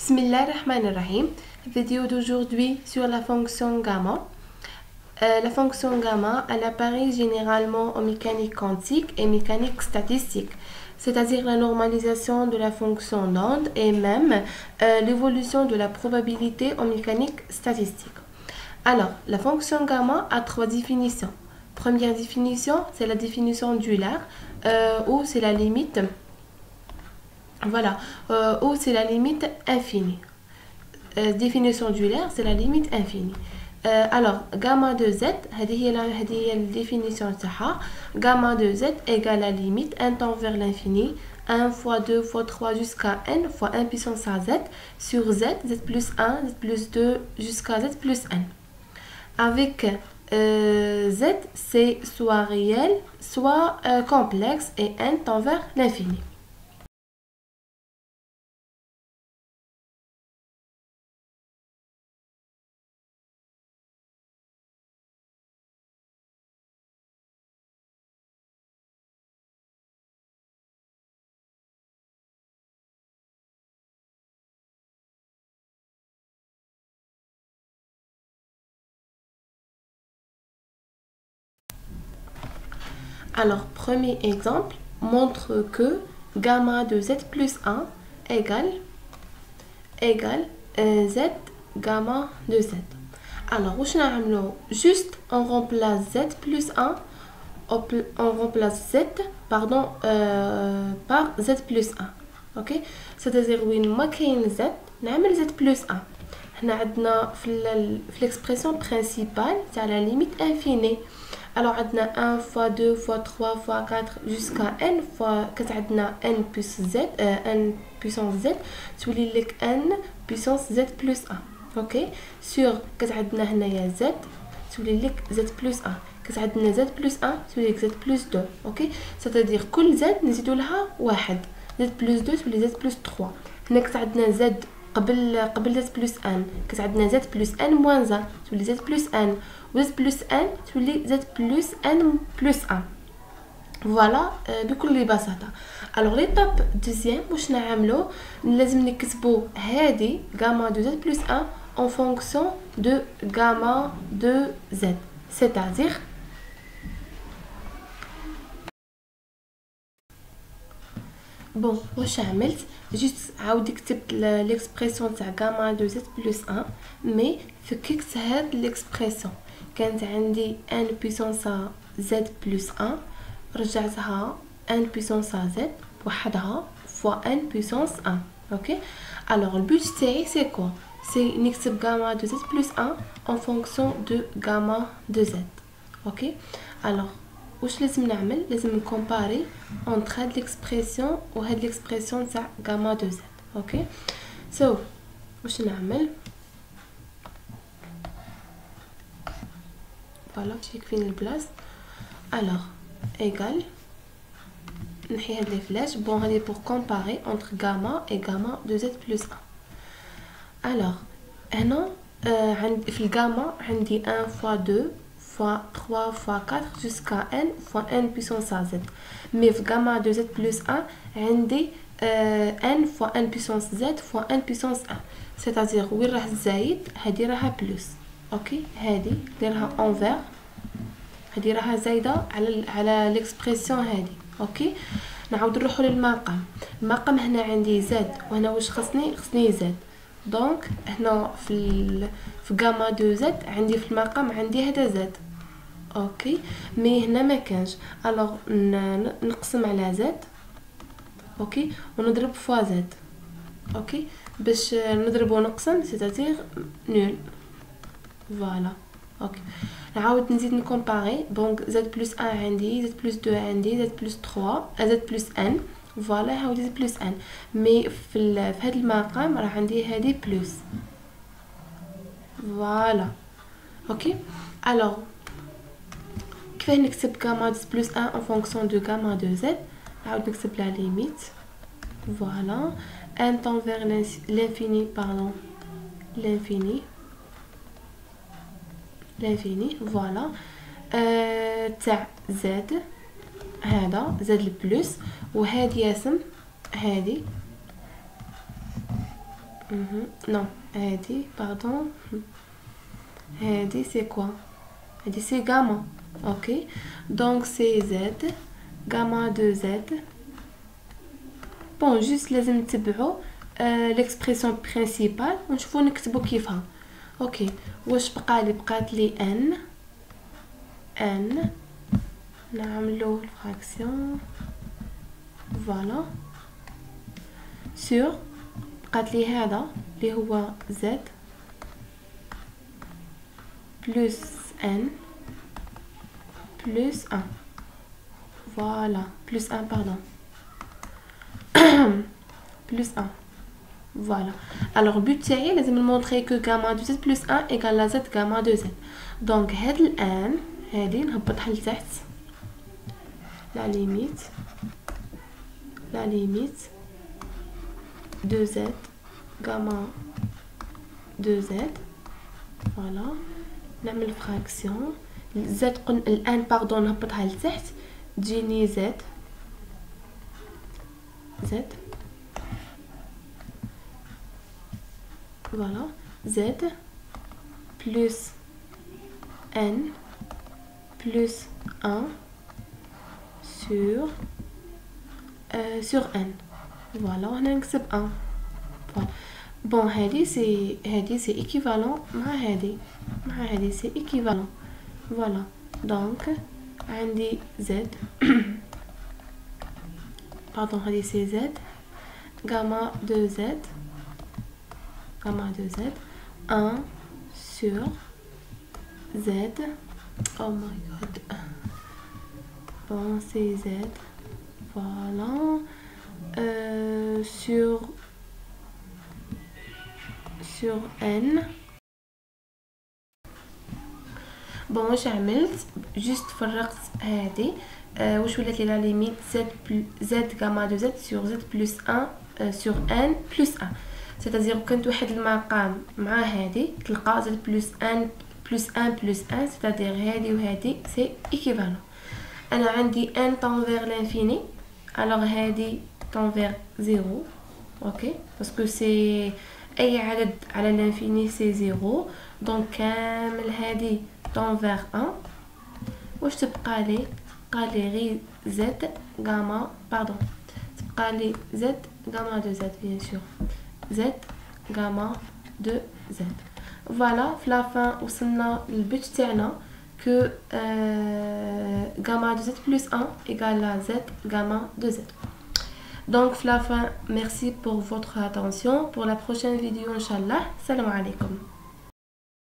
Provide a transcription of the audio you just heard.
Bismillahirrahmanirrahim. Vidéo d'aujourd'hui sur la fonction gamma. La fonction gamma, elle apparaît généralement en mécanique quantique et mécanique statistique, c'est-à-dire la normalisation de la fonction d'onde et même l'évolution de la probabilité en mécanique statistique. Alors, la fonction gamma a trois définitions. Première définition, c'est la définition d'Euler, où c'est la limite. Voilà, où c'est la limite infinie. Définition d'Euler, c'est la limite infinie. Alors, gamma de z, هذه هي définition تاعها. Gamma de z égale la limite 1 tend vers l'infini, 1 fois 2 fois 3 jusqu'à n fois 1 puissance à z sur z, z plus 1, z plus 2 jusqu'à z plus n. Avec z, c'est soit réel, soit complexe et n tend vers l'infini. Alors, premier exemple montre que gamma de z plus 1 égale z gamma de z. Alors, juste on remplace z plus 1, on remplace z par z plus 1. Ok, c'est-à-dire وين ما كاين z نعمل z plus 1. هنا عندنا في l'expression principale تاع la limite infinie. Alors, on a 1 fois 2 fois 3 fois 4 jusqu'à n fois n puissance z, n puissance z, تولي لك n puissance z plus 1. ok, sur كتعدنا هنايا z تولي لك z plus 1. كتعدنا z plus 1 تولي لك z plus 2. ok, c'est-à-dire كل z نزيدو لها واحد. z plus 2 تولي z plus 3. هنا كتعدنا z قبل z plus n كتعدنا z plus n moins 1 تولي z plus n و z plus n تولي z plus n plus 1. فوالا بكل بساطه. الوغ ليطاب دوزيام واش نعملو لازم نكتبو هادي غاما دو z plus 1 en fonction de gamma de z, c'est-à-dire bon واش عملت جيت عاودي كتبت ليكسبريسيون تاع غاما دو z plus 1 مي فككت هاد ليكسبريسيون كانت عندي n puissance z plus 1 رجعتها n puissance z بوحدها fois n puissance 1. ok, alors le but تاعي c'est quoi, c'est نكتب gamma de z plus 1 en fonction de gamma de z. ok, alors واش لازم نعمل لازم نكومباري entre هاد ليكسبريسيون و هاد ليكسبريسيون تاع gamma de z. ok, so واش نعمل فوالا تشيك فين البلاص. alors égal نحي هاد لي فلاش بون هادي pour comparer entre gamma et gamma de z plus 1. alors هنا عند في الغاما عندي 1 fois 2 fois 3 fois 4 jusqu'à n fois n puissance à z. mais في gamma de z plus 1 عندي n fois n puissance z fois n puissance 1. c'est-à-dire وين راه الزايد هادي راها بلس. اوكي, هادي ديرها انفير, هادي راها زايده على ليكسبريسيون هادي. اوكي, نعاود نروحو للمقام. المقام هنا عندي زد وهنا واش خصني زد. دونك هنا في غاما دو زد عندي في المقام عندي هذا زد. اوكي, مي هنا ما كانش. الوغ نقسم على زد. اوكي, ونضرب فوا زد. اوكي, باش نضرب ونقسم سيتاتير نول. فوالا. اوكي, نعاود نزيد نكومباري. دونك z plus 1 عندي, z plus 2 عندي, z plus 3, z plus n. فوالا, هاودي z plus n. مي في هذا المقام راه عندي هذه بلس. فوالا. اوكي, alors كيفاه نكتب gamma z plus 1 en fonction de gamma de z. نعاود نكتب la limite. فوالا, n tend vers l'infini, pardon, l'infini, فوالا. تاع زد هذا زد البلس وهذه ياسم هذه Non, هادي pardon. هادي c'est quoi? هادي c'est gamma. Ok, donc c'est z gamma de z. Bon, juste لازم نتبعوا l'expression principale ونشوفوا نكتبوا كيفها. اوكي واش بقى لي؟ بقات لي n نعملو الفراكسيون فوالا sur بقات لي هذا اللي هو z plus n plus 1. Voilà, plus 1 pardon. Plus 1. Voilà. Alors le but c'est de montrer que gamma de z plus 1 égale à z gamma de z. Donc هاد الآن هادي نهبطها لتحت la limite de z gamma de z. Voilà. نعمل fraction z الآن pardon نهبطها لتحت تجيني z voilà z plus n plus 1 sur n. voilà وهنا نكتب 1. voilà. bon هادي c'est équivalent مع هادي c'est équivalent. voilà donc عندي z pardon هادي c'est z gamma de z 1 sur z. oh my god. bon c'est z voilà sur n. bon واش عملت جست فرقت هادي واش ولات لي لا ليميت z gamma de z sur z plus 1 sur n plus 1. c'est-à-dire كنت واحد المقام مع هادي تلقى z plus 1 plus 1 plus 1 c'est-à-dire هادي وهادي c'est équivalent. انا عندي n tend vers l'infini alors هادي tend vers 0. ok parce que c'est اي عدد على l'infini c'est 0 donc كامل هادي tend vers 1. واش تبقى لي غير z gamma pardon تبقى لي z gamma de z bien sûr z gamma de z. voilà في la fin وصلنا للبت تاعنا que gamma de z plus 1 égale à z gamma de z. donc في la fin merci pour votre attention. pour la prochaine vidéo inchallah salam alaikum.